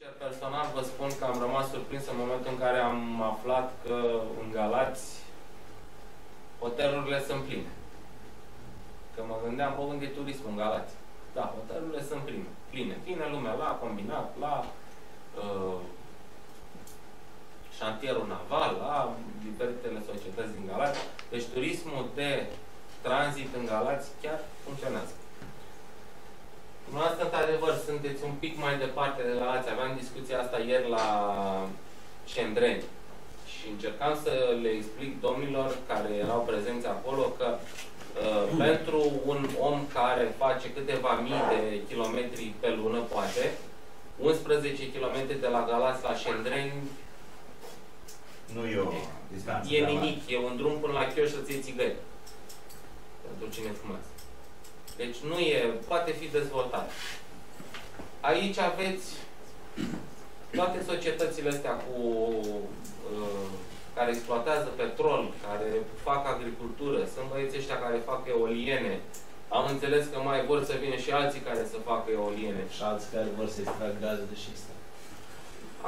Personal vă spun că am rămas surprins în momentul în care am aflat că în Galați hotelurile sunt pline. Că mă gândeam, bă, unde e turismul în Galați? Da, hotelurile sunt pline. Vine lumea la combinat, la șantierul naval, la diferitele societăți din Galați. Deci turismul de tranzit în Galați chiar funcționează. Dumneavoastră, într-adevăr, sunteți un pic mai departe de Galați. Aveam discuția asta ieri la Șendreni și încercam să le explic domnilor care erau prezenți acolo că pentru un om care face câteva mii de kilometri pe lună, poate, 11 km de la Galați la Șendreni nu e o distanță. E nimic. E un drum până la Chioș să-ți iei țigări. Pentru cine fumează. Deci nu e, poate fi dezvoltat. Aici aveți toate societățile astea care exploatează petrol, care fac agricultură, sunt băieții ăștia care fac eoliene. Am înțeles că mai vor să vină și alții care să facă eoliene. Și alții care vor să extrag gaze de șist.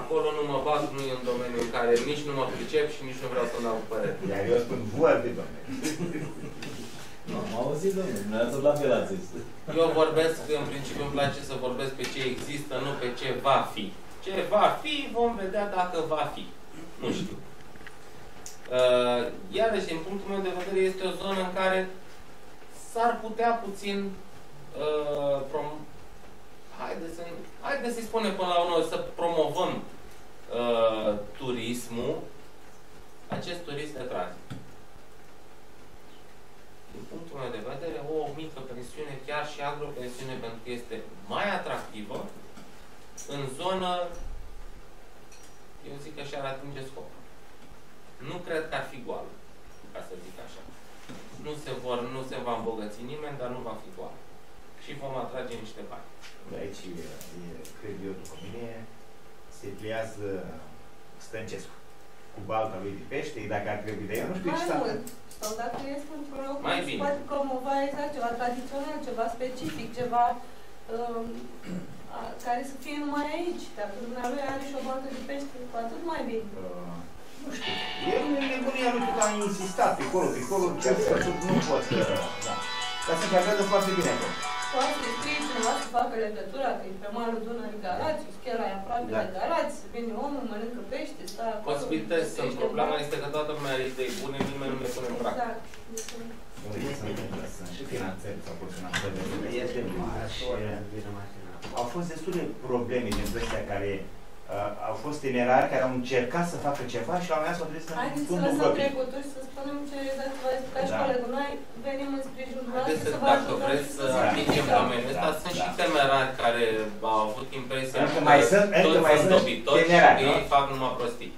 Acolo nu mă bag, nu e un domeniu în care nici nu mă pricep și nici nu vreau să-mi dau părere. Iar eu spun foarte, domnule. Nu, am auzit, domnule, dumneavoastră la fel ați zis. Eu vorbesc, în principiu îmi place să vorbesc pe ce există, nu pe ce va fi. Ce va fi, vom vedea dacă va fi. Nu știu. Iarăși, din punctul meu de vedere, este o zonă în care s-ar putea puțin haideți să-i spunem până la urmă să promovăm turismul, acest turism de tranzit. Din punctul meu de vedere, o mică pensiune, chiar și agropensiune, pentru că este mai atractivă în zonă, eu zic că și-ar atinge scopul. Nu cred că ar fi goală, ca să zic așa. Nu se va îmbogăți nimeni, dar nu va fi goală. Și vom atrage niște bani. Aici, cred eu, după mine, se pliază Stăncescu cu balta lui de pește, dacă ar trebui de el, nu știu ce s-a întâmplat. Sau dacă este într-un loc mai bine, poate promova exact ceva tradițional, ceva specific, ceva care să fie numai aici. Dacă dumneavoastră are și o baltă de pește, cu atât mai bine. Nu știu. El în nebunia lui că a insistat pe acolo, cer sfătut, nu pot să... Da. Dar se încadrează foarte bine acolo. Poate să scrie cineva să facă legătura, că e pe malul Dunării Galați, schela e aproape de Galați, vine omul, mănâncă pește, stă acolo. Posibilități sunt. Problema este că toată lumea are idei bune, nimeni nu le pune în practică. Sunt și finanțări sau cu finanțări. Este mare și au fost destule probleme din ăștia care au fost tinerari care au încercat să facă ceva și la un moment dat s-au trebuit să haideți să lăsăm trecutul și să spunem ce exact v-a explicat și colegul. Noi venim în sprijinul dumneavoastră să vă ajutăm. Dacă vreți să atingem domeniul ăsta, sunt și temerari care au avut impresia că toți sunt dobitori și că ei fac numai prostii.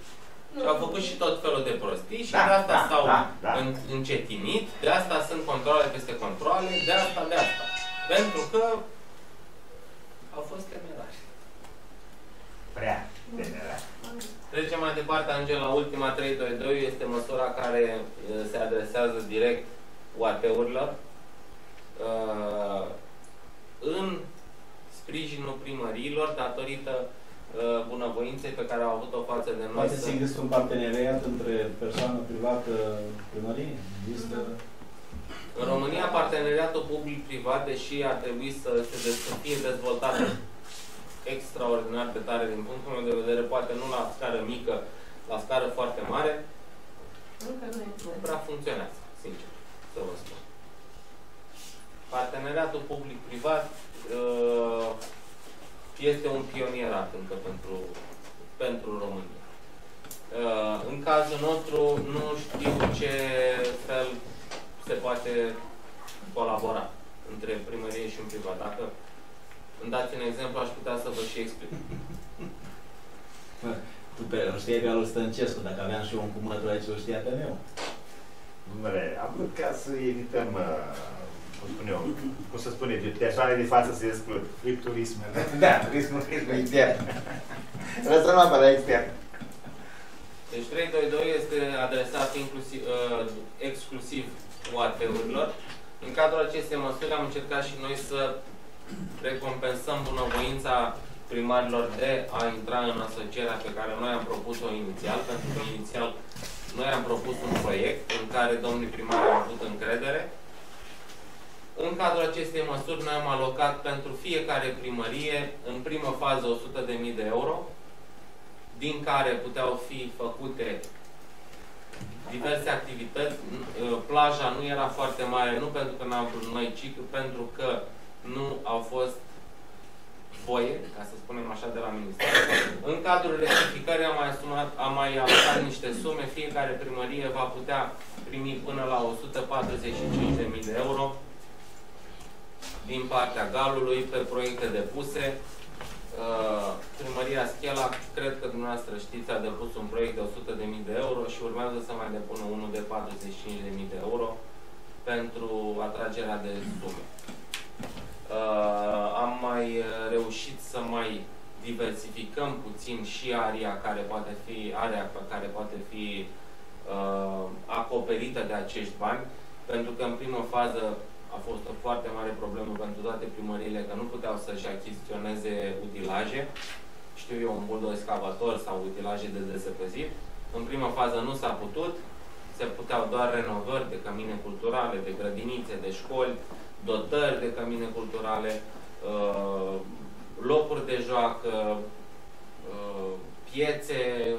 Și au făcut și tot felul de prostii și de asta s-au încetinit, de asta sunt controle peste controle, de asta. Pentru că au fost temerari. Prea temerari. Trecem mai departe, ajungem la ultima 322, este măsura care se adresează direct UAT-urilor în sprijinul primăriilor datorită bunăvoinței pe care au avut-o față de noi. Poate să există un parteneriat între persoană privată primărie? Există... În România, parteneriatul public-privat, deși ar trebui să fie dezvoltat extraordinar de tare din punctul meu de vedere, poate nu la scară mică, la scară foarte mare, nu prea funcționează, sincer, să vă spun. Parteneriatul public-privat este un pionierat încă pentru România. În cazul nostru, nu știu ce fel se poate colabora între primărie și un privat. Dacă îmi dați un exemplu, aș putea să vă și explic. Tu știai pe al Stăncescu, dacă aveam și eu un cumător aici, o știa pe meu. Dom'le, am vrut ca să evităm, cum spun eu, cum să spune, de persoane de față să exclud. Turismele. Da, turismul intern. Răsăm pe la extern. Deci 322 este adresat exclusiv UAT-urilor. În cadrul acestei măsuri am încercat și noi să recompensăm bunăvoința primarilor de a intra în asocierea pe care noi am propus-o inițial, pentru că inițial noi am propus un proiect în care domnii primari au avut încredere. În cadrul acestei măsuri noi am alocat pentru fiecare primărie, în primă fază, 100.000 de euro, din care puteau fi făcute diverse activități. Plaja nu era foarte mare, nu pentru că n-am vrut noi, ci pentru că nu au fost voie, ca să spunem așa, de la Minister. În cadrul rectificării am mai alocat niște sume. Fiecare primărie va putea primi până la 145.000 de euro din partea Galului pe proiecte depuse. Primăria Schela, cred că dumneavoastră știți, a depus un proiect de 100.000 de euro și urmează să mai depună unul de 45.000 de euro pentru atragerea de sume. Am mai reușit să mai diversificăm puțin și area care poate fi acoperită de acești bani, pentru că în primă fază a fost o foarte mare problemă pentru toate primăriile că nu puteau să-și achiziționeze utilaje, știu eu, un buldo-excavator sau utilaje de desăpăzit. În prima fază nu s-a putut, se puteau doar renovări de cămine culturale, de grădinițe, de școli, dotări de cămine culturale, locuri de joacă, piețe.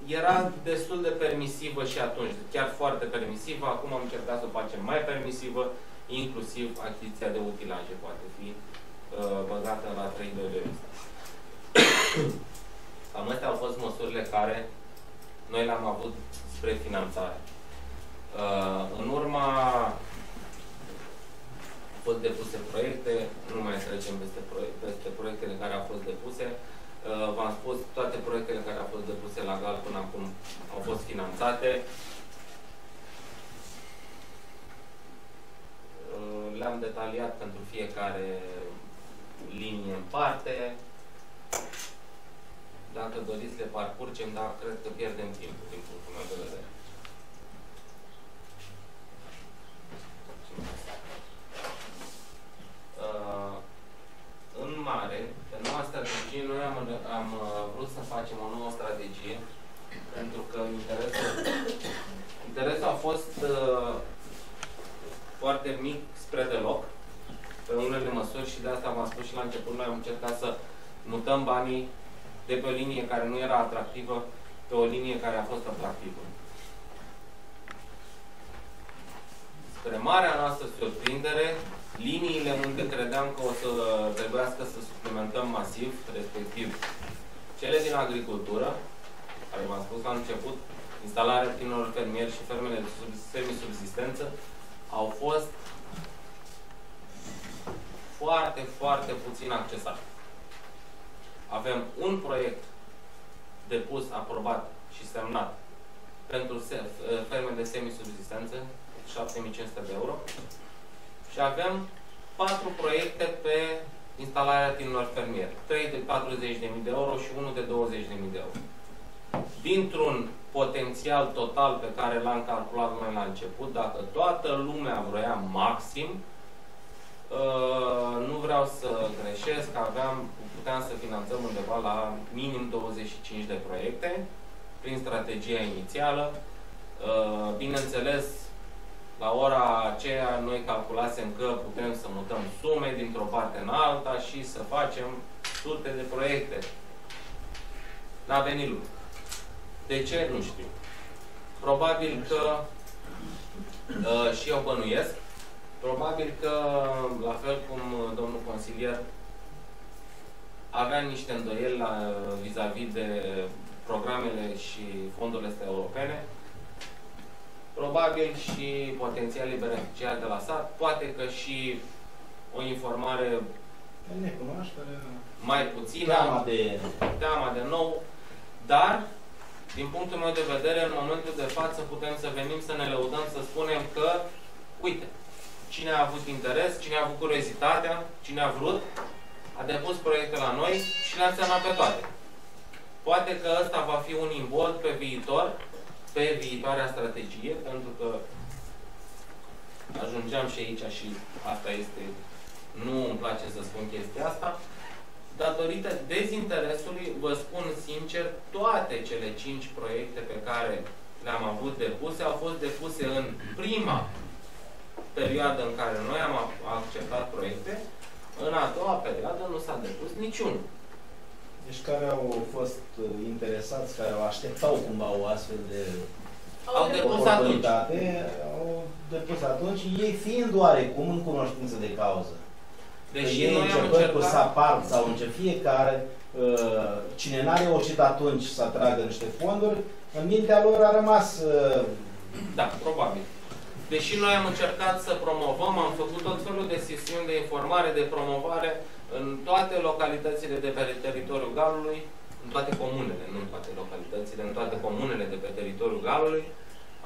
Era destul de permisivă și atunci, chiar foarte permisivă. Acum am încercat să o facem mai permisivă, inclusiv achiziția de utilaje poate fi băgată la 3 de lista. Cam astea au fost măsurile care noi le-am avut spre finanțare. În urma au fost depuse proiecte, nu mai trecem peste proiectele care au fost depuse. V-am spus, toate proiectele care au fost depuse la GAL până acum au fost finanțate. Le-am detaliat pentru fiecare linie în parte. Dacă doriți, le parcurgem, dar cred că pierdem timpul din punctul meu de vedere. În mare, pe noua strategie, noi am vrut să facem o nouă strategie, pentru că interesul a fost foarte mic spre deloc, pe unele măsuri, și de asta v-am spus și la început, noi am încercat să mutăm banii de pe o linie care nu era atractivă, pe o linie care a fost atractivă. Spre marea noastră surprindere, liniile unde credeam că o să trebuiască să suplimentăm masiv, respectiv cele din agricultură, care v-am spus la început, instalarea tinerilor fermieri și fermele de semisubsistență, au fost foarte, foarte puțin accesate. Avem un proiect depus, aprobat și semnat pentru ferme de semisubsistență, 7.500 de euro. Și avem 4 proiecte pe instalarea tinerilor fermieri. 3 de 40.000 de euro și 1 de 20.000 de euro. Dintr-un potențial total pe care l-am calculat noi la început, dacă toată lumea vroia maxim, nu vreau să greșesc, puteam să finanțăm undeva la minim 25 de proiecte prin strategia inițială. Bineînțeles, la ora aceea noi calculasem că putem să mutăm sume dintr-o parte în alta și să facem sute de proiecte. N-a venit lucru. De ce? Nu știu. Probabil că și eu bănuiesc. Probabil că, la fel cum domnul consilier avea niște îndoieli vis-a-vis de programele și fondurile astea europene, probabil și potențialii beneficiari de la sat, poate că și o informare mai puțină, teama de nou, dar, din punctul meu de vedere, în momentul de față putem să venim să ne lăudăm, să spunem că, uite, cine a avut interes, cine a avut curiozitatea, cine a vrut, a depus proiecte la noi și le-a semnat pe toate. Poate că ăsta va fi un imbold pe viitor, pe viitoarea strategie, pentru că ajungeam și aici și asta este, nu îmi place să spun chestia asta, Datorită dezinteresului, vă spun sincer, toate cele 5 proiecte pe care le-am avut depuse au fost depuse în prima perioadă în care noi am acceptat proiecte, în a doua perioadă nu s-a depus niciunul. Deci care au fost interesați, care așteptau cumva o astfel de Au depus atunci. Au depus atunci, ei fiind oarecum în cunoștință de cauză. Deși ei noi am începând încercat... cu SAPART sau încep fiecare, cine n-a reușit atunci să atragă niște fonduri, în mintea lor a rămas... Da, probabil. Deși noi am încercat să promovăm, am făcut tot felul de sesiuni de informare, de promovare în toate localitățile de pe teritoriul Galului, în toate comunele, nu în toate localitățile, în toate comunele de pe teritoriul Galului.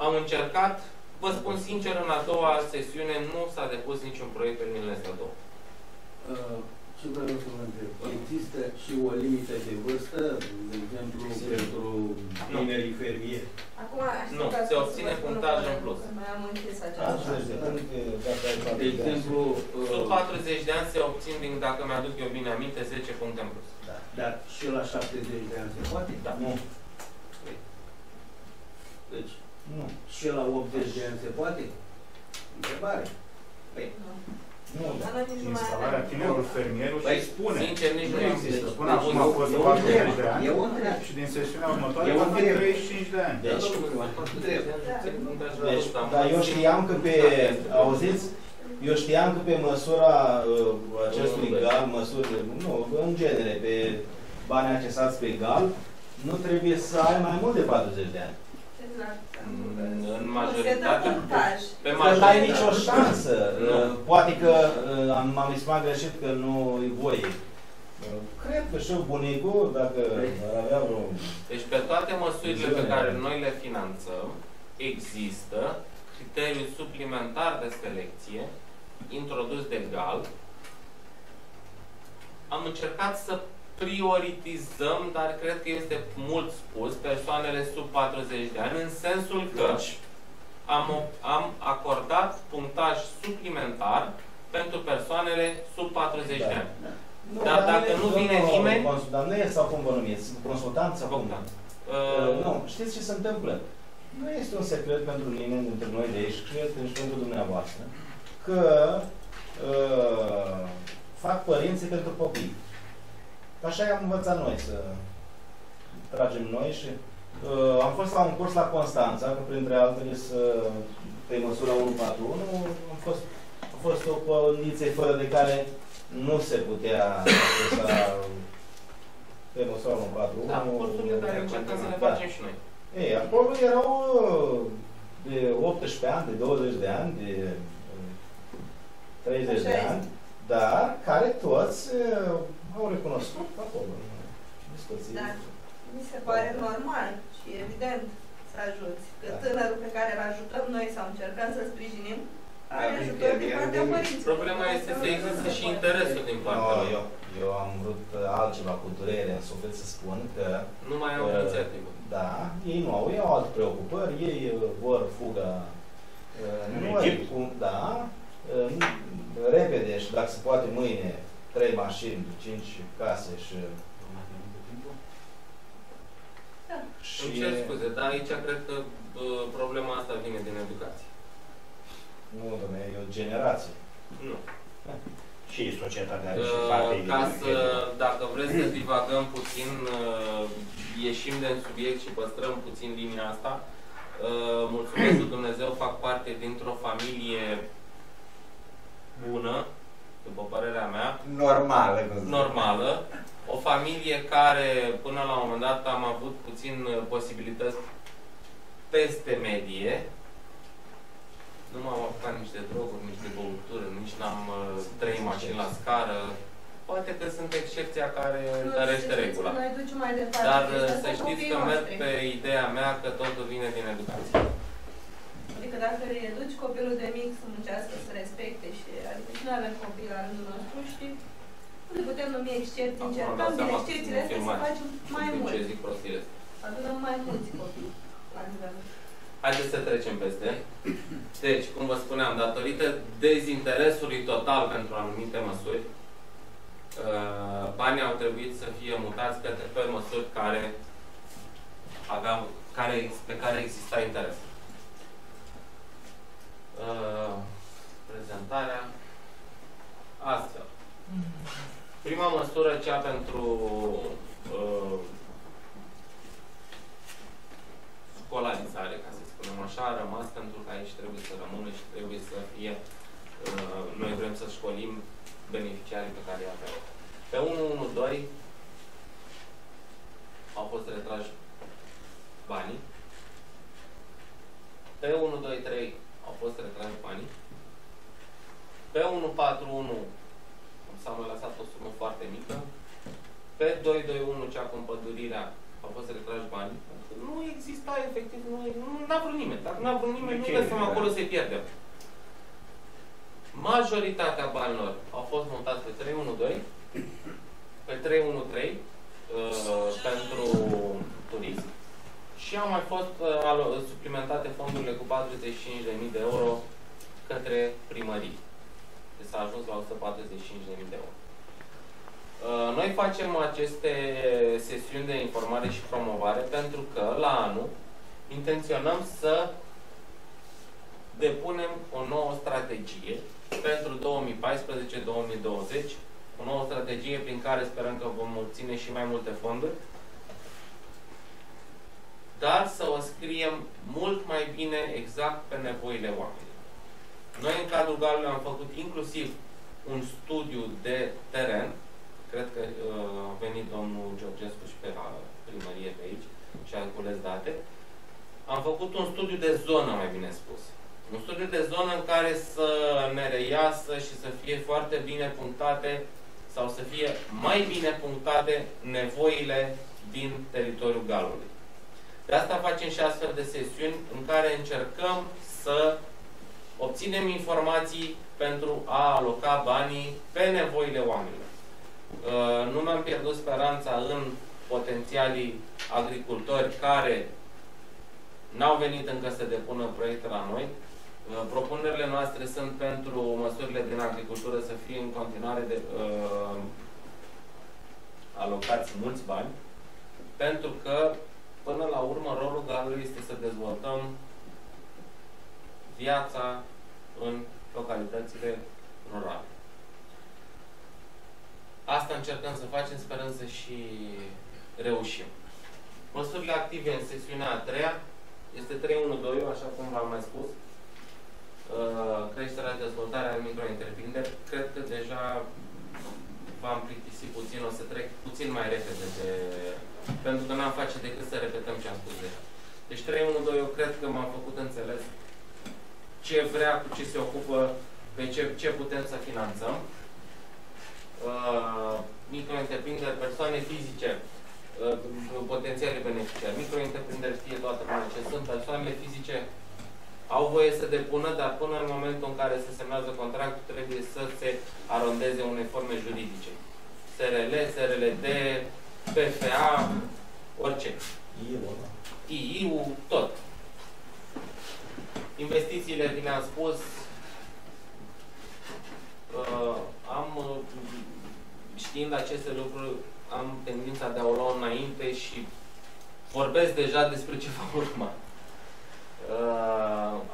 Am încercat, vă spun sincer, în a doua sesiune nu s-a depus niciun proiect pe linia astea două. Ce vreau să vă întreb? Există și o limită de vârstă, de exemplu, pentru tinerii fermieri? Acum, nu, se obține punctaj în plus. Mai am închis aceasta. De exemplu... Sub 40 de ani se obțin, din, dacă mi-aduc eu bine aminte, 10 puncte în plus. Da. Dar și la 70 de ani se poate? Da. Nu. Deci, nu. Și la 80 de ani se poate? Întrebare. Păi, nu, da. Instalarea tinerului fermierul și spune. Sincer, nici nu există. Până acum a fost 40 de ani și din sesiunea următoare va fi 35 de ani. Deci, dar eu știam că pe, auziți, eu știam că pe măsura acestui GAL, nu, în genere, pe banii accesați pe GAL, nu trebuie să ai mai mult de 40 de ani. În majoritate, pe majoritate, n-ai nicio șansă. Poate că m-am exprimat greșit că nu e voie. Cred că și bunicul, dacă ar avea vreo... Deci pe toate măsurile pe care noi le finanțăm, există criteriu suplimentar de selecție introdus de GAL. Am încercat să prioritizăm, dar cred că este mult spus, persoanele sub 40 de ani, în sensul că am acordat punctaj suplimentar pentru persoanele sub 40 de ani. Dar dacă nu vine nimeni... Dar nu e sau cum vă numiți? Consultant sau cum? Nu, știți ce se întâmplă? Nu este un secret pentru nimeni dintre noi de aici, cred că și pentru dumneavoastră, că fac părinții pentru copii. Așa i-am învățat noi să tragem noi și am fost la un curs la Constanța, că printre altele pe măsura 141, a fost o condiție fără de care nu se putea pe măsura 141. Da, cursurile care încercăm să le facem și noi. Ei, acolo erau de 18 ani, de 20 de ani, de 30 de ani, dar care toți au recunoscut acolo. Da. Mi se pare normal și evident să ajuți. Că tânărul pe care îl ajutăm noi sau încercăm să sprijinim, are ajutor din partea părinților. Problema este să există și interesul din partea lor. Eu am vrut altceva cu durere în suflet să spun că... Nu mai au inițiativă. Da, ei nu au, ei au alte preocupări, ei vor fuga în Egipt. Da, repede și dacă se poate mâine 3 mașini, 5 case și... Da. Îmi cer scuze, dar aici cred că problema asta vine din educație. Nu, dom'le, e o generație. Nu. Și societatea are și parte dacă vreți să divagăm puțin, ieșim de subiect și păstrăm puțin linia asta, mulțumesc lui Dumnezeu, fac parte dintr-o familie bună, după părerea mea. Normală. O familie care, până la un moment dat, am avut puțin posibilități peste medie. Nu m-am apucat niște droguri, niște băuturi, nici n-am 3 mașini la scară. Poate că sunt excepția care întărește regula. Dar să știți că merg pe ideea mea că totul vine din educație. Adică dacă îi educi copilul de mic să muncească, să respecte și... Adică și noi avem copii la rândul nostru și nu le putem numi excepții, încercăm din excepțiile astea să facem mai mult. Ce zic prostile? Adunăm mai mulți copii la nivel. Haideți să trecem peste. Deci, cum vă spuneam, datorită dezinteresului total pentru anumite măsuri, banii au trebuit să fie mutați pe măsuri pe care exista interes. Prezentarea astfel. Prima măsură, cea pentru școlarizare, ca să spunem așa, a rămas pentru că aici trebuie să rămână și trebuie să fie, noi vrem să școlim beneficiarii pe care îi avem. Pe 112 au fost retrași banii. Pe 123 au fost retrași banii. Pe 141 s-a mai lăsat o sumă foarte mică. Pe 221, cea cu împădurirea, au fost retrași banii. Nu exista efectiv, nu a vrut nimeni. Dacă nu a vrut nimeni, nu lăsăm acolo să-i pierdem. Majoritatea banilor au fost montați pe 312, pe 313 pentru turism și au mai fost suplimentate fondurile cu 45.000 de euro către primării. Deci s-a ajuns la 145.000 de euro. Noi facem aceste sesiuni de informare și promovare pentru că la anul intenționăm să depunem o nouă strategie pentru 2014-2020, o nouă strategie prin care sperăm că vom obține și mai multe fonduri, dar să o scriem mult mai bine exact pe nevoile oamenilor. Noi în cadrul GAL-ului am făcut inclusiv un studiu de teren, cred că a venit domnul Georgescu și pe la primărie pe aici și a cules date. Am făcut un studiu de zonă, mai bine spus. Un studiu de zonă în care să ne reiasă și să fie foarte bine punctate sau să fie mai bine punctate nevoile din teritoriul GAL-ului. De asta facem și astfel de sesiuni în care încercăm să obținem informații pentru a aloca banii pe nevoile oamenilor. Nu mi-am pierdut speranța în potențialii agricultori care n-au venit încă să depună proiecte la noi. Propunerile noastre sunt pentru măsurile din agricultură să fie în continuare alocați mulți bani, pentru că până la urmă rolul GAL-ului este să dezvoltăm viața în localitățile rurale. Asta încercăm să facem, sperăm să și reușim. Măsurile active în sesiunea a treia este 312, așa cum v-am mai spus. Creșterea, dezvoltarea micro-întreprinderi. Cred că deja v-am plictisit puțin, o să trec puțin mai repede pentru că n-am face decât să repetăm ce am spus deja. Deci 312, eu cred că m-am făcut înțeles ce vrea, cu ce se ocupă, pe ce putem să finanțăm. Micro-întreprinderi, persoane fizice, potențiale beneficiari. Micro-întreprinderi știe toată lumea ce sunt. Persoanele fizice au voie să depună, dar până în momentul în care se semnează contractul trebuie să se arondeze unei forme juridice. SRL, SRLD, PFA, orice. II, tot. Investițiile, vi le-am spus, știind aceste lucruri, am tendința de a o lua înainte și vorbesc deja despre ce va urma.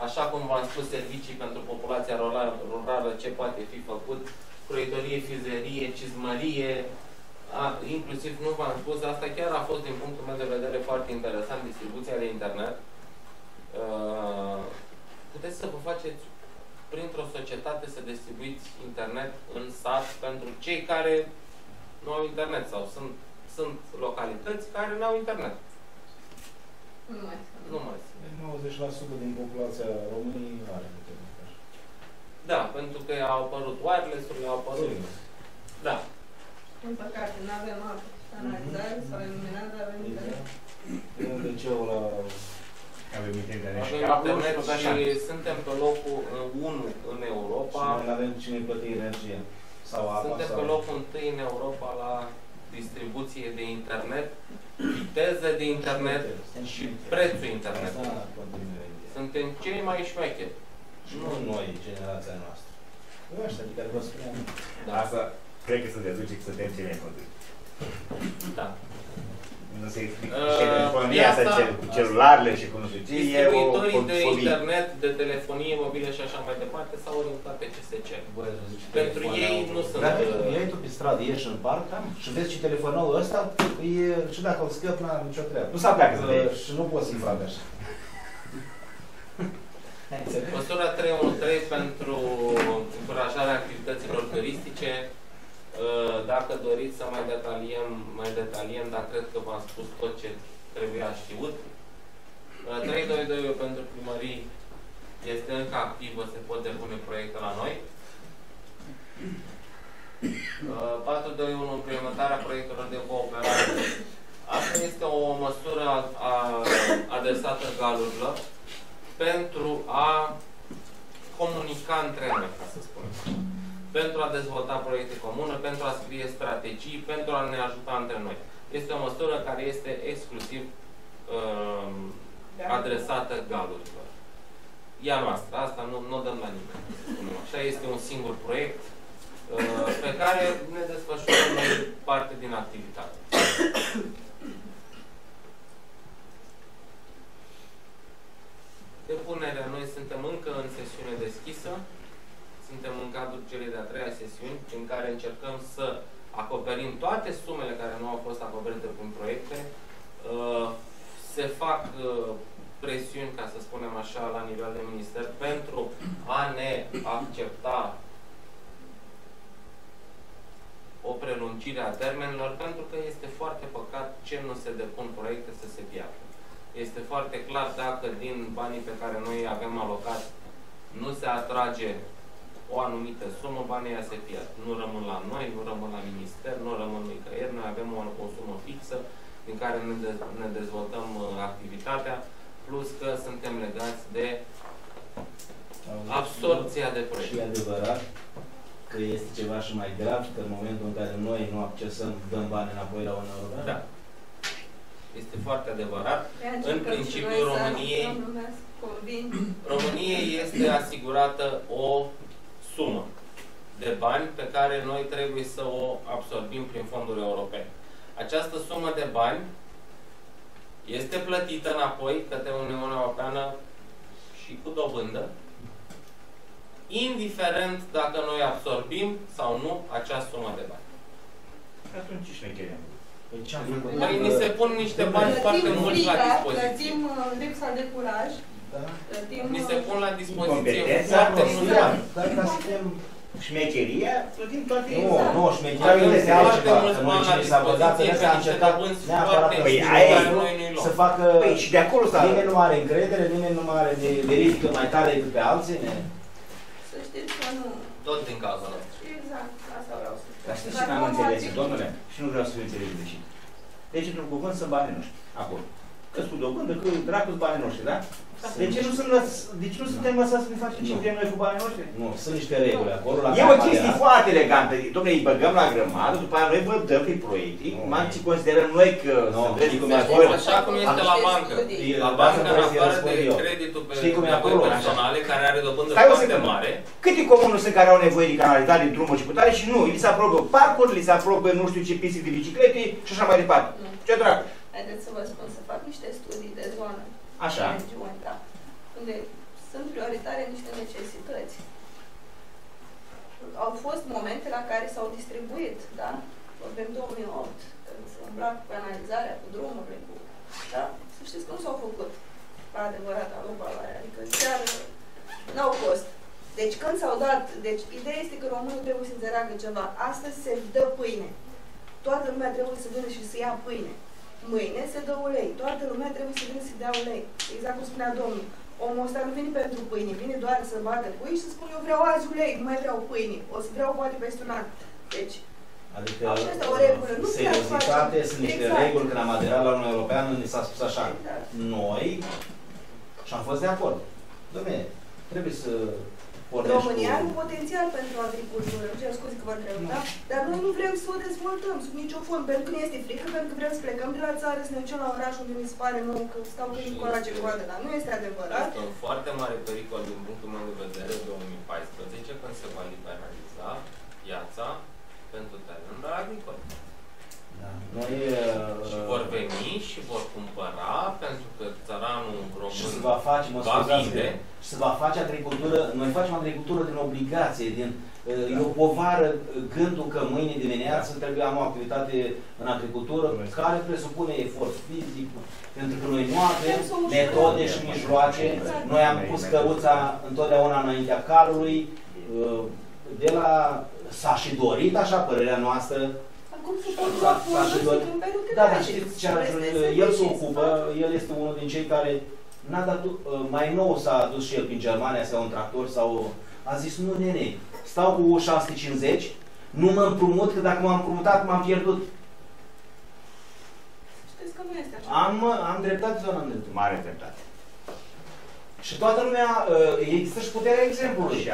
Așa cum v-am spus, servicii pentru populația rurală, ce poate fi făcut, croitorie, frizerie, cizmărie, inclusiv, nu v-am spus, asta chiar a fost, din punctul meu de vedere, foarte interesant, distribuția de internet. Puteți să vă faceți printr-o societate să distribuiți internet în sat pentru cei care nu au internet sau sunt localități care nu au internet. Nu mai sunt. 90% din populația României are internet. Da, pentru că au apărut wireless-urile, au apărut... Da. În păcate, nu avem altă canalizare sau iluminare, dar avem internet. De ce ăla... Avem internet și suntem pe locul 1 în Europa. Și noi avem cine plăti energie. Suntem pe locul 1 în Europa la distribuție de internet, viteză de internet și prețul internetului. Suntem cei mai șmecheri. Și nu noi, generația noastră. Nu ăștia de care vă spuneam. Asta Cred că se deduce că suntem cei mai conduși. Da. Nu se explică. Și telefonia asta cu celularele și cu nu știu ce, e o distribuitorii de internet, de telefonie mobilă și așa mai departe s-au orientat pe ce se cer. Pentru ei nu sunt... Dacă iei tu pe stradă, ieși în parc și vezi și telefonul ăsta, și dacă îl scăp, n-am nicio treabă. Nu s-a pleacă să vezi. Și nu poți să-i fac așa. Măsura 313 pentru încurajarea activităților turistice. Dacă doriți să mai detaliem, dar cred că v-am spus tot ce trebuia știut. 322 pentru primării este încă activă, se pot depune proiecte la noi. 421 implementarea proiectelor de cooperare. Asta este o măsură adresată galurilor pentru a comunica între noi, ca să spunem. Pentru a dezvolta proiecte comune, pentru a scrie strategii, pentru a ne ajuta între noi. Este o măsură care este exclusiv adresată galurilor. Ea noastră, asta nu dăm la nimeni. Așa este un singur proiect pe care ne desfășurăm noi parte din activitate. Depunerea, noi suntem încă în sesiune deschisă. Suntem în cadrul celei de-a treia sesiuni, în care încercăm să acoperim toate sumele care nu au fost acoperite prin proiecte. Se fac presiuni, ca să spunem așa, la nivel de minister, pentru a ne accepta o prelungire a termenilor, pentru că este foarte păcat ce nu se depun proiecte să se piardă. Este foarte clar dacă din banii pe care noi avem alocat nu se atrage o anumită sumă, banii aia se pierd. Nu rămân la noi, nu rămân la minister, nu rămân nicăieri. Noi avem o sumă fixă din care ne dezvoltăm activitatea, plus că suntem legați de absorpția de proiect. Și e adevărat că este ceva și mai grav, că în momentul în care noi nu accesăm, dăm bani înapoi la Uniunea Europeană? Da. Este foarte adevărat. În principiu, României este asigurată o sumă de bani pe care noi trebuie să o absorbim prin fonduri europene. Această sumă de bani este plătită înapoi către Uniunea Europeană și cu dobândă, indiferent dacă noi absorbim sau nu acea sumă de bani. Atunci șmecherea. Păi ni se pun niște bani foarte mulți la dispoziție. Plătim lipsa de curaj. Ni se pun la dispoziție foarte mulți bani. Dar ca să fim șmecheria, plătim toate. Nu, șmecheria este altceva. Că noi cine s-a băgat în ăsta a încercat neapărat să facă... Păi și de acolo s-a... Nimeni nu are încredere, nimeni nu are de ridică mai tare decât pe alții. Să știți că nu... Tot din cauza noastră. Exact, asta vreau să spun. Dar știți ce n-am înțeles, domnule? Și nu vreau să fiu înțeles greșit. Deci, într-un cuvânt, sunt banii noștri, acolo. Că-s cu dobândă, că dracu-s banii noștri, da? De ce nu suntem lăsați să ne facem ce vrem noi cu banii noștri? Nu, sunt niște reguli acolo. E o chestie foarte elegantă. Dom'le, îi băgăm la grămadă, după aia noi vă dăm pe proiecte, ce considerăm noi că sunt cum e acolo. Așa cum este la bancă. La bancă, în afară de creditul pe nevoi personale, care are dobândă foarte mare. Câte comuni sunt care au nevoie de canalitate, de drumuri și putare și nu, li se aprobă parcuri, li se aprobă nu știu ce piste de biciclete și așa mai departe. Ce dracu? Haideți să vă spun, să fac niște studii de zonă. Așa. Da. Unde sunt prioritare niște necesități. Au fost momente la care s-au distribuit, da? Vorbim 2008, când se umbla cu canalizarea, cu drumurile, cu... Da? Să știți că nu s-au făcut adevărat valoare, adică chiar n-au fost. Deci când s-au dat, deci ideea este că românul trebuie să înțeleagă ceva. Astăzi se dă pâine. Toată lumea trebuie să vină și să ia pâine. Mâine se dă ulei. Toată lumea trebuie să vină să dea ulei. Exact cum spunea domnul. Omul ăsta nu vine pentru pâine, vine doar să bată pui și să spun eu vreau azi ulei, nu mai vreau pâine. O să vreau poate peste un an. Deci, adică așa este o regulă. Nu seriositate, sunt niște reguli. Când am aderat la Uniunea Europeană, ni s-a spus așa. Noi, și am fost de acord. Dom'le, trebuie să România are un potențial pentru agricultură, îmi cer scuze că vă întreb, da? Dar noi nu vrem să o dezvoltăm sub nicio formă, pentru că ne este frică, pentru că vrem să plecăm de la țară, să ne ducem la oraș unde mi se pare nou că stau cu coraje coadă, dar nu este adevărat. Este un foarte mare pericol din punctul meu de vedere 2014, când se va liberaliza piața, pentru terenul agricol. Da. Noi, și vor veni și vor cumpăra, pentru că țăranul român și se va face, vinde. Și se va face agricultură, noi facem agricultură din obligație, e o povară gândul că mâine dimineață trebuie am o activitate în agricultură care presupune efort fizic, pentru că noi nu avem metode și mijloace. Noi am pus căruța întotdeauna înaintea calului, de la s-a și dorit, așa, părerea noastră. S-a și dorit. Da, dar știți ce el se ocupă, el este unul din cei care n-a dat, mai nou s-a dus și el prin Germania sau un tractor sau a zis, nu, nene, stau cu 650, nu mă împrumut, că dacă m-am împrumutat, m-am pierdut. Știți că nu este așa. Am dreptate sau nu am dreptate? Mare dreptate. Și toată lumea, există și puterea exemplului.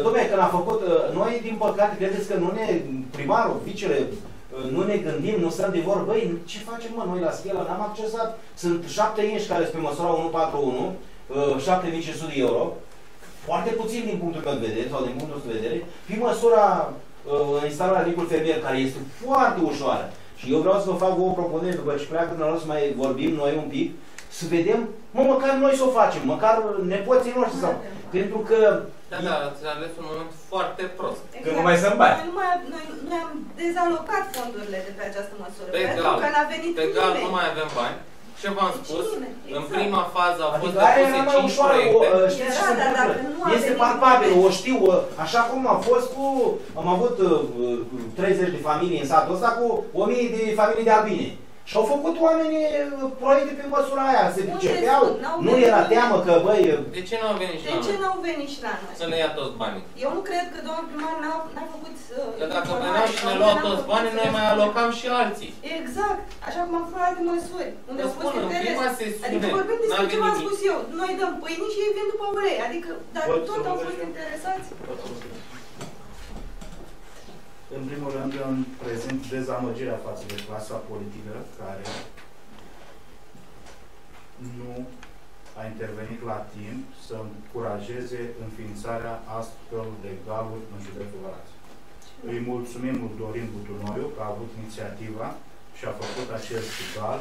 Dom'le, când a făcut, noi, din păcate, credeți că nu ne, primarul, vicele, nu ne gândim, nu stăm de vorbă, băi, ce facem, mă, noi la Schela, n-am accesat. Sunt 7 inși care sunt pe măsura 141, 7500 de euro, foarte puțin din punctul meu de vedere, sau din punctul de vedere, pe măsura instalarea agricol fermier, care este foarte ușoară. Și eu vreau să vă fac o propunere, după ce pleacă până la urmă să mai vorbim noi un pic, să vedem, măcar noi să o facem, măcar nepoții noștri sau... Pentru că... Da, ați ales un moment foarte prost. Exact. Că nu mai sunt bani. Noi am dezalocat fondurile de pe această măsură. Pe egal nu mai avem bani. Ce v-am spus? Exact. În prima fază au fost depuse 5 proiecte. Știți ce se întâmplă? Este palpabil, o știu, așa cum a fost cu... Am avut 30 de familii în satul ăsta cu 1000 de familii de albine. Și au făcut oamenii proiecte pe măsura aia, se pricepeau, nu era teamă că, băi... De ce n-au venit și la noi? De ce n-au venit și la noi? Să ne ia toți banii. Eu nu cred că domnul primar n-a făcut... Că dacă veneau și ne luau toți banii, noi mai alocam și alții. Exact, așa cum am făcut alte măsuri, unde au fost interes. Adică sesiune, vorbim despre ce v-am spus eu, noi dăm pâini și ei vin după ulei, adică dacă tot au fost interesați... În primul rând, îmi prezint dezamăgirea față de clasa politică care nu a intervenit la timp să încurajeze înființarea astfel de galuri în județul Galați. Îi mulțumim lui Dorin Buturnoiu că a avut inițiativa și a făcut acest gal.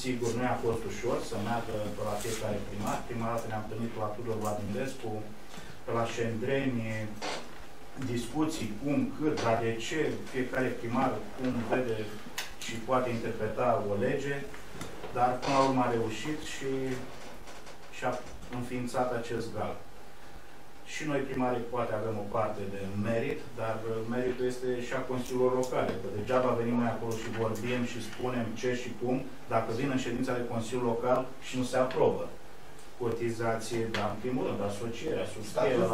Sigur, nu a fost ușor să meargă la fiecare primar. Prima dată ne-am întâlnit la Tudor Vladimirescu, la Șendreni, discuții, cum, cât, dar de ce, fiecare primar cum vede și poate interpreta o lege, dar până la urmă a reușit și a înființat acest gal. Și noi primarii poate avem o parte de merit, dar meritul este și a consiliilor locale, că degeaba venim noi acolo și vorbim și spunem ce și cum, dacă vin în ședința de Consiliul Local și nu se aprobă cotizație, dar în primul rând, asocierea, susținerea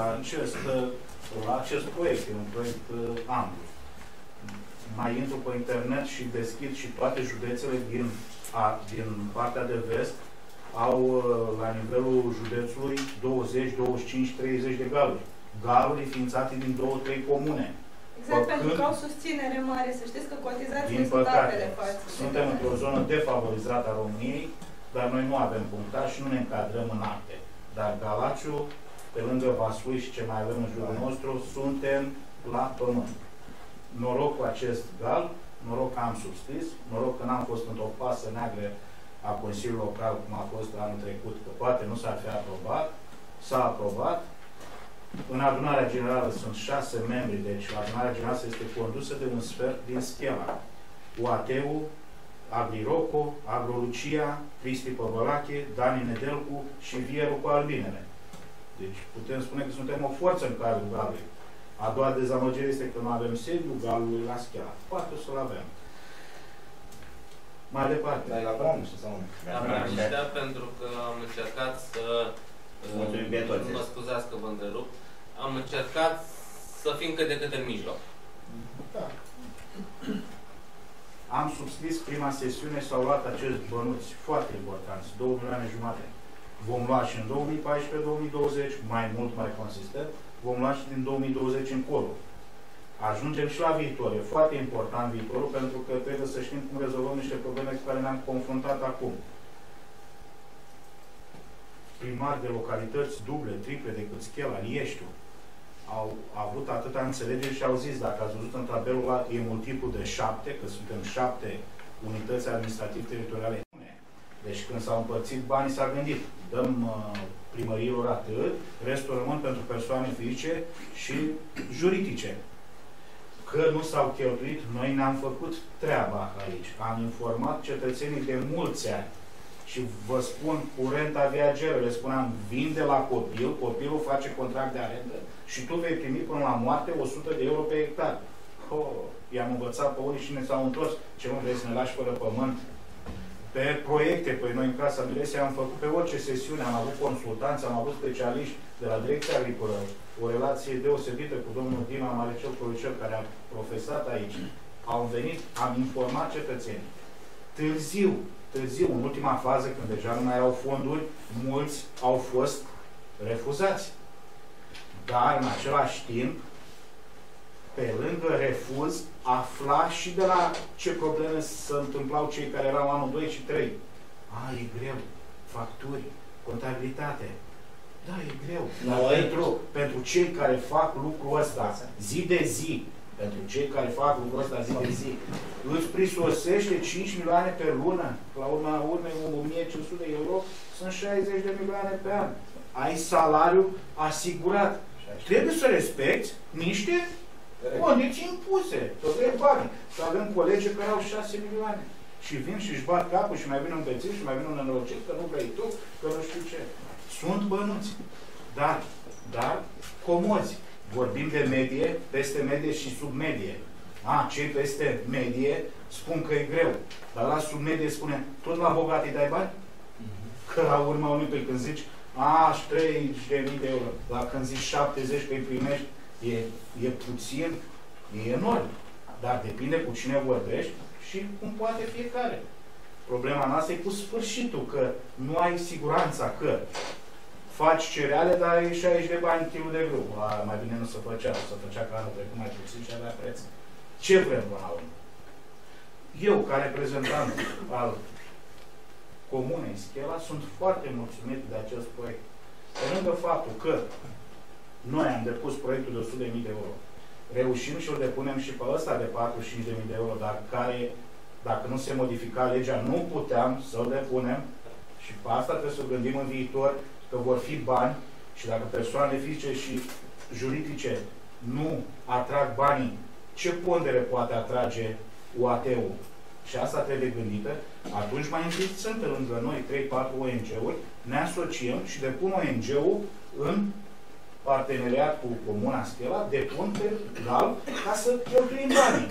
la acest proiect, e un proiect amplu. Mai intru pe internet și deschid și toate județele din partea de vest au la nivelul județului 20, 25, 30 de galuri. Galuri ființate din 2-3 comune. Exact, pentru că au susținere mare. Să știți că cotizațiile din păcate, sunt de față. Suntem într-o zonă defavorizată a României, dar noi nu avem punctaj și nu ne încadrăm în acte. Dar Galațiu, pe lângă Vaslui și ce mai avem în jurul nostru, suntem la pământ. Noroc cu acest gal, noroc că am subscris, noroc că n-am fost într-o pasă neagră a Consiliului Local, cum a fost anul trecut, că poate nu s-ar fi aprobat, s-a aprobat. În adunarea generală sunt 6 membri, deci adunarea generală este condusă de un sfert din Schela. UAT-ul, Agriroco, Agrolucia, Cristi Păvălache, Dani Nedelcu și Vieru cu albinele. Deci putem spune că suntem o forță în cadrul galului. A doua dezamăgire este că nu avem sediul galului la Schela. Poate o să-l avem. Mai departe. Dar e la Braniște sau nu? La Braniște, pentru că am încercat să... mă scuzați că vă întrerup. Am încercat să fim cât de cât în mijloc. Da. Am subscris prima sesiune, s-au luat acești bănuți foarte importanți, 2,5 milioane. Vom lua și în 2014-2020, mai mult, mai consistent, vom lua și din 2020 încolo. Ajungem și la viitor. E foarte important viitorul, pentru că trebuie să știm cum rezolvăm niște probleme cu care ne-am confruntat acum. Primari de localități duble, triple decât Schela, Lieștiu. au avut atâta înțelegere și au zis, dacă ați văzut în tabelul ăla, e multiplu de 7, că suntem 7 unități administrativ-teritoriale. Deci când s-au împărțit banii, s-a gândit, dăm primăriilor atât, restul rămân pentru persoane fizice și juridice. Că nu s-au cheltuit, noi ne-am făcut treaba aici. Am informat cetățenii de mulți ani. Și vă spun, cu renta viageră, le spuneam, vinde la copil, copilul face contract de arendă și tu vei primi până la moarte 100 de euro pe hectar. I-am învățat pe unii și ne s-au întors. Ce nu vrei să ne lași fără pământ? Pe proiecte, păi noi în Casa Miresei am făcut pe orice sesiune, am avut consultanți, am avut specialiști de la Direcția Agricolă, o relație deosebită cu domnul Dina Marecel Corucel, care a profesat aici. Au venit, am informat cetățenii. Târziu, în ultima fază, când deja nu mai erau fonduri, mulți au fost refuzați. Dar, în același timp, pe lângă refuz, afla și de la ce probleme se întâmplau cei care erau anul 2 și 3. E greu. Facturi, contabilitate. Da, e greu. Dar pentru cei care fac lucrul ăsta zi de zi, pentru cei care fac lucrul ăsta zi de zi, îți prisosește 5 milioane pe lună, la urma urmei 1500 de euro, sunt 60 de milioane pe an. Ai salariu asigurat. Trebuie să respecti niște condiții impuse. Tot trebuie bani. Să avem colegi care au 6 milioane. Și vin și își bat capul și mai vin un bețiv și mai vin un nenorocit că nu vrei tu, că nu știu ce. Sunt bănuți. Dar comozi. Vorbim de medie, peste medie și sub medie. Cei peste medie spun că e greu. Dar la sub medie spune, tot la bogat îi dai bani? Că la urma unui când zici, 30.000 de euro. Dar când zici 70 că îi primești, e puțin, e enorm. Dar depinde cu cine vorbești și cum poate fiecare. Problema noastră e cu sfârșitul, că nu ai siguranța că faci cereale, dar e 60 de bani kilul de grâu. Mai bine nu se făcea ca anul trecut mai puțin și avea preț. Ce vrem până la urmă? Eu, ca reprezentant al Comunei Schela, sunt foarte mulțumit de acest proiect. Pe lângă faptul că noi am depus proiectul de 100.000 de euro, reușim și îl depunem și pe ăsta de 45.000 de euro, dar care, dacă nu se modifica legea, nu puteam să-l depunem și pe asta trebuie să gândim în viitor, că vor fi bani și dacă persoanele fizice și juridice nu atrag banii, ce pondere poate atrage UAT-ul? Și asta trebuie gândită. Atunci mai întâi sunt lângă noi 3-4 ONG-uri, ne asociem și depun ONG-ul în parteneriat cu Comuna Schela, depun pe GAL ca să cheltuim banii.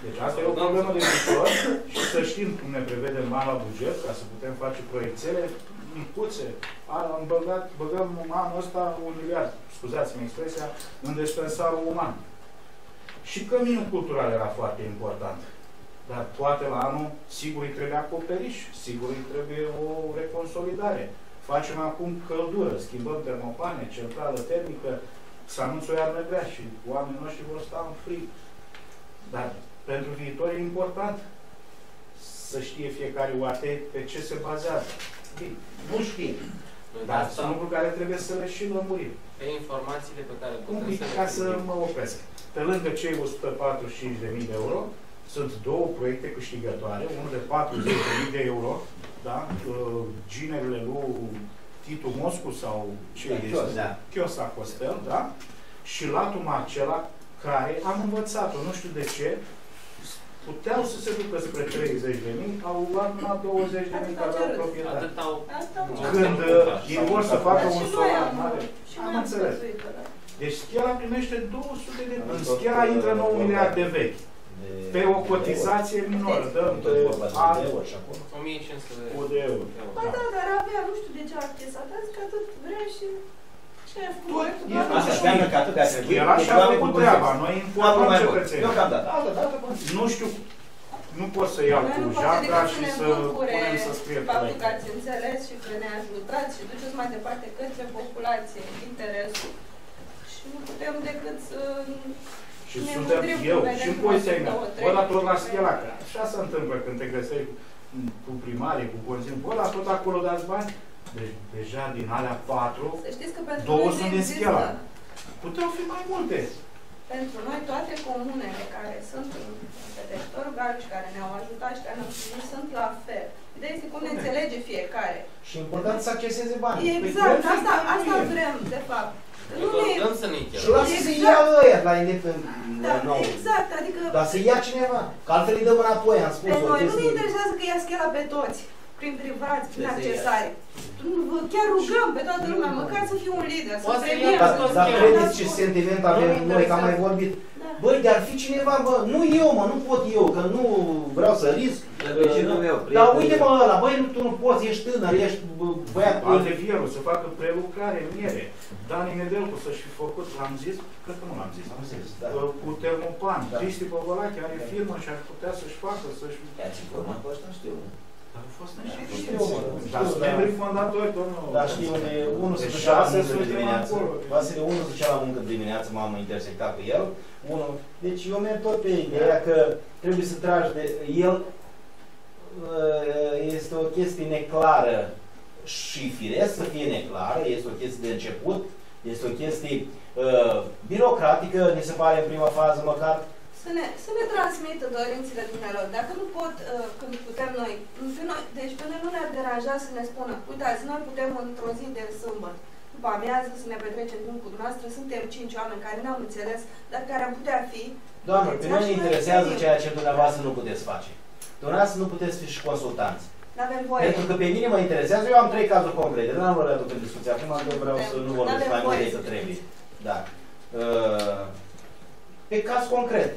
Deci asta e o problemă de viitor și să știm cum ne prevedem bani la buget ca să putem face proiectele micuțe. Băgăm anul ăsta 1 miliard, scuzați-mi expresia, în dispensarul uman. Și căminul cultural era foarte important. Dar poate la anul, sigur, îi trebuie acoperiș, sigur, îi trebuie o reconsolidare. Facem acum căldură, schimbăm termopane, centrală termică, să anunță o iarnă grea și oamenii noștri vor sta în frig. Dar pentru viitor e important să știe fiecare UAT pe ce se bazează. Nu știe. Dar sunt lucruri care trebuie să le și lămurim. Pe informațiile pe care putem să le ca să mă opresc. Pe lângă cei 145.000 de euro, sunt 2 proiecte câștigătoare, unul de 40.000 de euro, da? Ginerile lui Titu Moscu sau ce este? Chiosa Costel, da? Și latul Marcela, care am învățat-o, nu știu de ce, puteau să se ducă spre 30.000, au luat numai 20.000 ca la proprietate. Când ei vor să facă un solar mare, am înțeles. Deci Schela primește 200 de mii. În Schela intră 9 miliarde vechi. Pe o cotizație minoră. Dăm pe 1.500 de euro. Ba da, dar avea, nu știu de ce a accesat azi, că atât vrea și șeful. Asta înseamnă că atât de asemenea. Schela și-a făcut treaba. Noi informăm cetățenii. Nu știu, nu pot să iau cu jacra și să punem să scrie faptul că ați înțeles și că ne ajutați și duceți mai departe către populație interesul. Și nu putem decât să și suntem eu și în poziția mea. Bă, la tot la Schela, că așa se întâmplă când te găsești cu primarie, cu consiliu. Bă, la tot acolo dați bani. Deci, deja din alea 4, 2 sunt din Schela. Puteau fi mai multe. Pentru noi, toate comunele care sunt pe teritoriul Galului și care ne-au ajutat și care ne-au susținut sunt la fel. Ideea este cum ne înțelege fiecare. Și important să acceseze banii. Exact, asta vrem, de fapt. Nu ne... să ne și lasă să ia ăia la independent. Exact, adică... Dar să ia cineva, că altfel îi dăm înapoi, am spus. Pe noi nu ne interesează că ia schela pe toți, prin privați, prin accesare. Chiar rugăm pe toată lumea, măcar să fie un lider, să premiem. Dar credeți ce sentiment avem noi, că am mai vorbit? Băi, de-ar fi cineva, bă, nu eu, mă, nu pot eu, că nu vreau să risc. Dar uite, mă, ăla, băi, tu nu poți, ești tânăr, ești băiat. Altevierul, să facă prelucrare, miere. Dani Nedelcu să-și fi făcut, l-am zis, cred că nu l-am zis. Da. Cu Termopan. Cristi Păvălache are firmă și ar putea să-și facă, să-și... I-ați informat pe ăștia, știu. Dar au fost dar sunt membrii fondatori, domnul. Dar știu, unul se ducea la muncă de dimineață. Vasile, unul se ducea la muncă de dimineață, m-am intersectat cu el. Deci eu merg tot pe ideea că trebuie să tragi de el. Este o chestie neclară și firesc să fie neclară, este o chestie de început, este o chestie birocratică, ne se pare în prima fază măcar. Să ne transmită dorințele dumnealor. Dacă nu pot, când putem noi, deci pe noi nu ne-ar deranja să ne spună, uitați, noi putem într-o zi de sâmbătă, după amiază, să ne petrecem timp cu dumneavoastră, suntem 5 oameni care n-am înțeles, dar care am putea fi. Doamne, pe noi ne interesează ceea ce dumneavoastră nu puteți face. Dumneavoastră nu puteți fi și consultanți. N-avem voie. Pentru că pe mine mă interesează, eu am 3 cazuri concrete, nu am vreau în discuție, acum eu vreau să nu vorbesc mai mult decât trebuie. Da. Pe caz concret,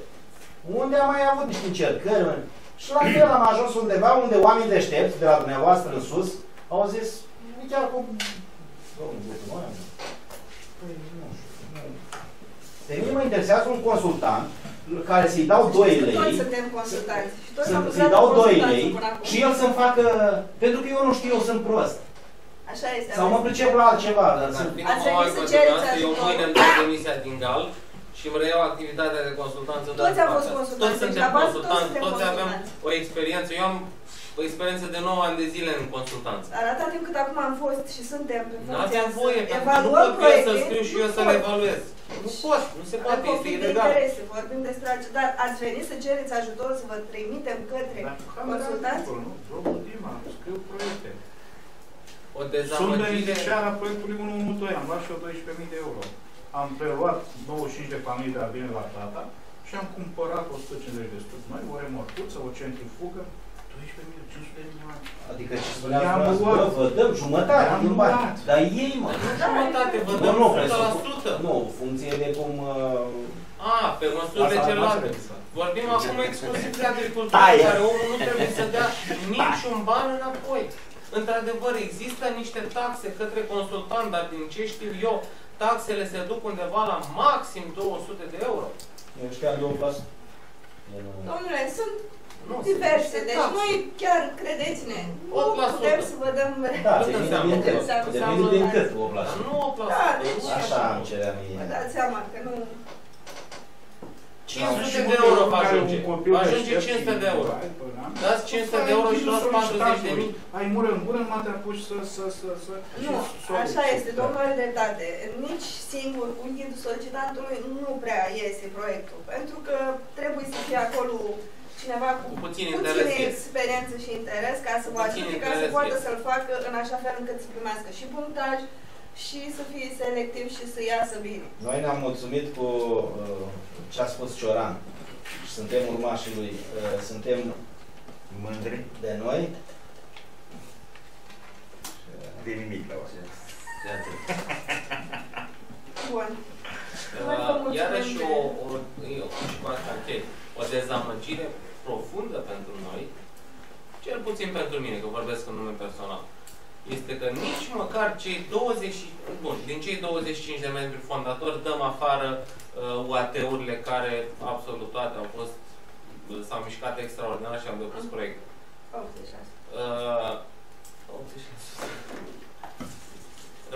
unde am mai avut niște încercări, și la fel am ajuns undeva unde oamenii deștepți, de la dumneavoastră în sus, au zis, chiar cu... Pe mine mă interesează un consultant care să-i dau 2 lei, să-i dau 2 lei și el să-mi facă, pentru că eu nu știu, eu sunt prost. Așa este. Sau mă pricep la altceva. Ați venit să cereți ajutor. Eu mâine îmi dau demisia din GAL și îmi reiau activitatea de consultanță. Toți am fost consultanți. Toți suntem consultanți, toți avem o experiență. Eu am o experiență de 9 ani de zile în consultanță. Dar atâta timp cât acum am fost și suntem pe funcție, n-aveam voie, pentru că nu pot eu să scriu și eu să le evaluez. Nu pot, nu se poate, este ilegal. Vorbim despre altceva, dar ați venit să cereți ajutor, să vă trimitem către consultanți? Domnul Dima, scriu proiecte. O dezamăgire. Sunt beneficiara proiectului 112, am luat și eu 12.000 de euro. Am preluat 95 de familii de albine la tata și am cumpărat 150 de stupi noi, o remorcuță, o centrifugă, 12.500 de milioane. Adică ce spuneați, vă dăm jumătate din bani. Dar ei, mă. Jumătate, vă dăm 100%. Nu, funcție de cum... pe măsurile celelalte. Vorbim acum exclusiv de agricultură, care omul nu trebuie să dea niciun ban înapoi. Într-adevăr, există niște taxe către consultant, dar din ce știu eu, taxele se duc undeva la maxim 200 de euro. Eu știam 2%. Domnule, sunt diverse, deci noi chiar, credeți-ne, nu putem să vă dăm... Da, depinde din cât 8%. Nu 8%. Da, deci... Așa am cerea mie. Vă dați seama că nu... 500 de euro va ajunge. Va ajunge 500 de euro. Dați 500 de euro și luați 40.000. Ai mură în gură, mă te apuci să... Nu, așa este, domnul are dreptate. Nici singur, cu ghidul solicitantului, nu prea iese proiectul. Pentru că trebuie să fie acolo cineva cu puțină experiență și interes ca să vă ajute, ca să poată să-l facă în așa fel încât să primească și punctaj și să fie selectiv și să iasă bine. Noi ne-am mulțumit cu ce a spus Cioran. Suntem urmașii lui, suntem mândri de noi. De nimic la oase. Bun. Iarăși o dezamăgire profundă pentru noi, cel puțin pentru mine, că vorbesc în nume personal, este că nici măcar cei 20, din cei 25 de membri fondatori dăm afară UAT-urile care absolut toate au fost, s-au mișcat extraordinar și am depus proiectul. 86.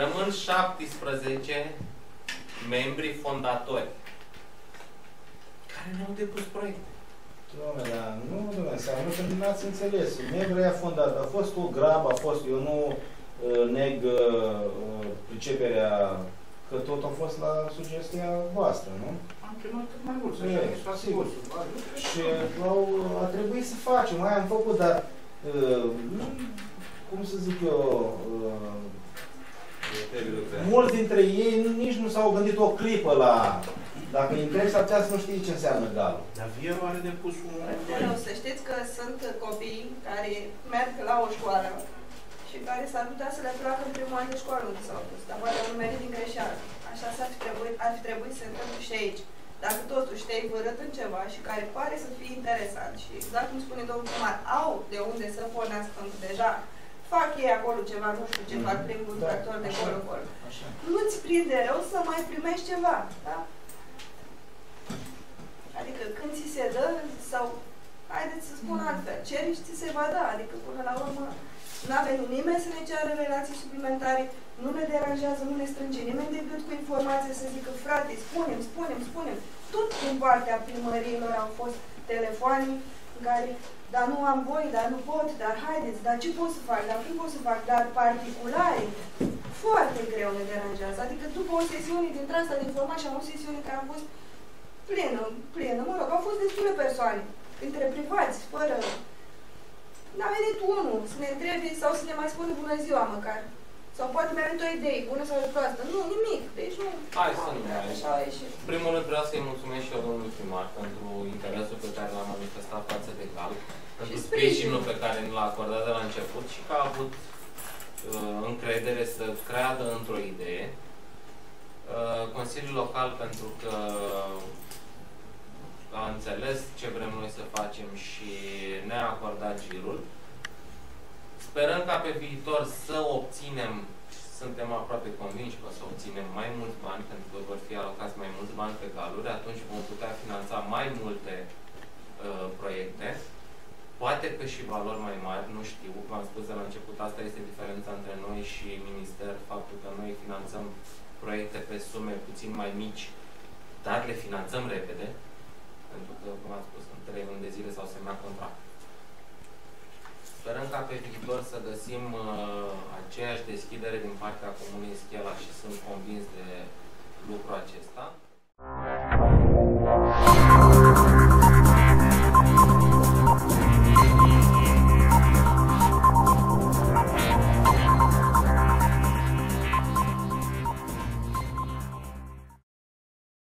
Rămân 17 membri fondatori care ne-au depus proiecte. Doamne, dar nu, domnule, înseamnă că nu ați înțeles. Membrii aia fondat, a fost o grabă, a fost, eu nu neg priceperea Că tot a fost la sugestia voastră, nu? Am chemat cât mai mulți, sigur. Și a trebuit să facem, mai am făcut, dar cum să zic eu, mulți dintre ei nici nu s-au gândit o clipă la... Dacă intri, s-ar putea să nu știi ce înseamnă galul. Dar Vieru are de pus un... Nu, să știți că sunt copii care merg la o școală și care s-ar putea să le placă în primul an de școală unde s-au dus, dar poate au numerit din greșeală. Așa ar fi trebuit să întâmple și aici. Dacă totuși te-ai vărât în ceva și care pare să fie interesant și exact cum spune domnul primar, au de unde să pornească deja, fac ei acolo ceva, nu știu ce fac primul tractor de acolo. Nu-ți prinde rău să mai primești ceva, da? Adică când ți se dă, sau, haideți să spun altfel, ceri și ți se va da, adică până la urmă n-a venit nimeni să ne ceară relații suplimentare, nu ne deranjează, nu ne strânge nimeni decât cu informație să zică, frate, spunem. Tot din partea primăriilor au fost telefoane în care, dar nu am voie, dar nu pot, dar haideți, dar ce pot să fac, dar cum pot să fac, dar particulare, foarte greu ne deranjează. Adică după o sesiune dintre asta de informație, am o sesiune care a fost plină, mă rog, au fost destule persoane, între privați, fără... N-a venit unul să ne întrebe sau să ne mai spună bună ziua măcar. Sau poate mi-a venit o idee, bună sau proastă. Nu, nimic. Deci nu... Hai să nu mai. În primul rând vreau să-i mulțumesc și eu domnului primar pentru interesul pe care l-a manifestat față de GAL, pentru sprijinul pe care l-a acordat de la început și că a avut încredere să creadă într-o idee. Consiliul Local pentru că a înțeles ce vrem noi să facem și ne-a acordat girul. Sperăm ca pe viitor să obținem, suntem aproape convinși că o să obținem mai mulți bani, pentru că vor fi alocați mai mulți bani pe galuri, atunci vom putea finanța mai multe proiecte. Poate că și valori mai mari, nu știu, v-am spus de la început, asta este diferența între noi și minister, faptul că noi finanțăm proiecte pe sume puțin mai mici, dar le finanțăm repede, pentru că, cum am spus, în 3 luni de zile s-au semnat contract. Sperăm ca pe viitor să găsim aceeași deschidere din partea Comunei Schela și sunt convins de lucrul acesta.